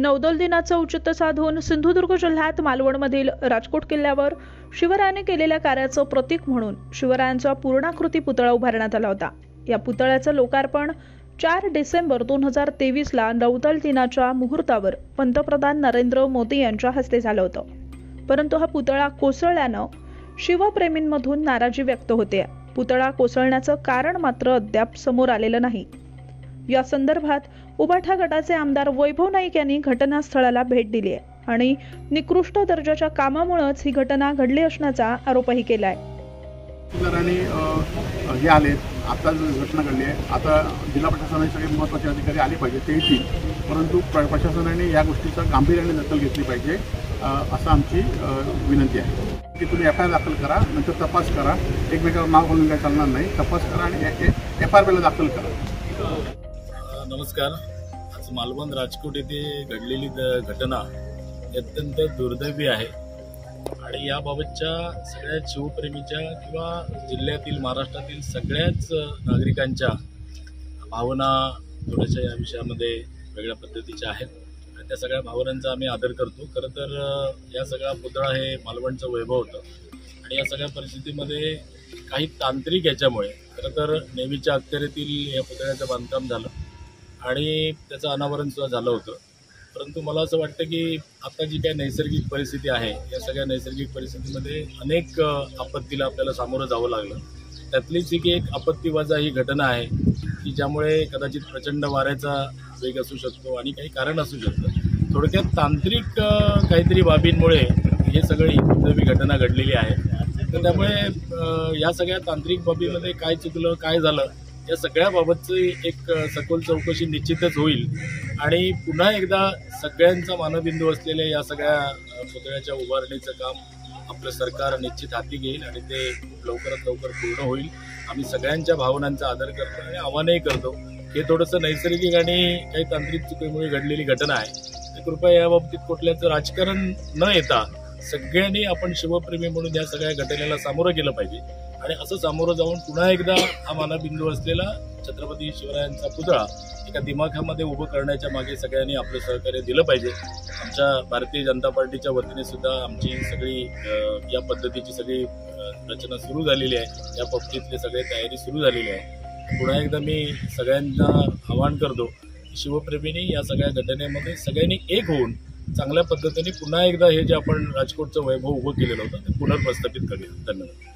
नौदल दिनाचं औचित्य साधून सिंधुदुर्ग जिल्ह्यात मालवणमधील राजकोट किल्ल्यावर शिवरायांनी केलेल्या कार्याचं प्रतीक म्हणून शिवरायांचा पूर्णाकृती पुतळा उभारण्यात आला होता। या पुतळ्याचं लोकार्पण 4 डिसेंबर 2023 ला नौदल दिनाच्या मुहूर्तावर पंतप्रधान नरेंद्र मोदी यांच्या हस्ते झालं होतं। परंतु हा पुतळा कोसळल्यानं शिवप्रेमींमधून नाराजी व्यक्त होते। पुतळा कोसळण्याचं कारण मात्र अद्याप समोर आलेलं नाही। या संदर्भात उबाठा गटाचे आमदार वैभव नाईक यांनी घटनास्थळाला भेट दिली आहे आणि निकृष्ट दर्जाच्या कामामुळेच ही घटना घडली असण्याचा आरोपही केला आहे। हे आले आता घटना घडली आहे, आता जिल्हा प्रशासनाने सगळे महत्त्वाचे अधिकारी आले पाहिजे, ते येतील, परंतु प्रशासनाने या गोष्टीचं गांभीर्याने दखल घेतली पाहिजे असं आमची विनंती आहे की तुम्ही FIR दाखल करा, नंतर तपास करा, एकमेकावर नाव घालून काय चालणार नाही, तपास करा आणि FIR दाखल करा। नमस्कार। आज मालवण राजकोट येथे घडलेली घटना अत्यंत दुर्दैवी आहे आणि याबाबतच्या सगळ्या शिवप्रेमीच्या किंवा जिल्ह्यातील महाराष्ट्रातील सगळ्याच नागरिकांच्या भावना थोड्याशा या विषयामध्ये वेगळ्या पद्धतीच्या आहेत आणि त्या सगळ्या भावनांचा आम्ही आदर करतो। खरं तर या सगळा पुतळा हे मालवणचं वैभव होतं आणि या सगळ्या परिस्थितीमध्ये काही तांत्रिक याच्यामुळे खरं तर नेहमीच्या अखत्यारीतील या पुतळ्याचं बांधकाम झालं आणि त्याचं अनावरण सुद्धा झालं होतं। परंतु मला असं वाटतं की आता जी काही नैसर्गिक परिस्थिती आहे या सगळ्या नैसर्गिक परिस्थितीमध्ये अनेक आपत्तीला आपल्याला सामोरं जावं लागलं। त्यातलीच एक आपत्तीवजा ही घटना आहे की ज्यामुळे कदाचित प्रचंड वाऱ्याचा वेग असू शकतो आणि काही कारण असू शकतं। थोडक्यात तांत्रिक काहीतरी बाबींमुळे हे सगळी दुर्दैवी घटना घडलेली आहे। तर त्यामुळे या सगळ्या तांत्रिक बाबीमध्ये काय चुकलं, काय झालं, या सगळ्याबाबतची एक सखोल चौकशी निश्चितच होईल आणि पुन्हा एकदा सगळ्यांचा मानबिंदू असलेल्या या सगळ्या पुतळ्याच्या उभारणीचं काम आपलं सरकार निश्चित हाती घेईल आणि ते लवकरात लवकर पूर्ण होईल। आम्ही सगळ्यांच्या भावनांचा आदर करतो आणि आव्हानही करतो। हे थोडंसं नैसर्गिक आणि काही तांत्रिक चुकीमुळे घडलेली घटना आहे, कृपया याबाबतीत कुठल्याचं राजकारण न येता सगळ्यांनी आपण शिवप्रेमी म्हणून या सगळ्या घटनेला सामोरं गेलं पाहिजे आणि असं सामोरं जाऊन पुन्हा एकदा हा मानबिंदू असलेला छत्रपती शिवरायांचा पुतळा एका दिमाखामध्ये उभं करण्याच्या मागे सगळ्यांनी आपलं सहकार्य दिलं पाहिजे। आमच्या भारतीय जनता पार्टीच्या वतीने सुद्धा आमची सगळी या पद्धतीची सगळी रचना सुरू झालेली आहे, या बाबतीतली सगळी तयारी सुरू झालेली आहे। पुन्हा एकदा मी सगळ्यांना आवाहन करतो शिवप्रेमींनी या सगळ्या घटनेमध्ये सगळ्यांनी एक होऊन चांगल्या पद्धतीने पुन्हा एकदा हे जे आपण राजकोटचं वैभव उभं केलेलं होतं ते पुनर्प्रस्थापित करूया। धन्यवाद।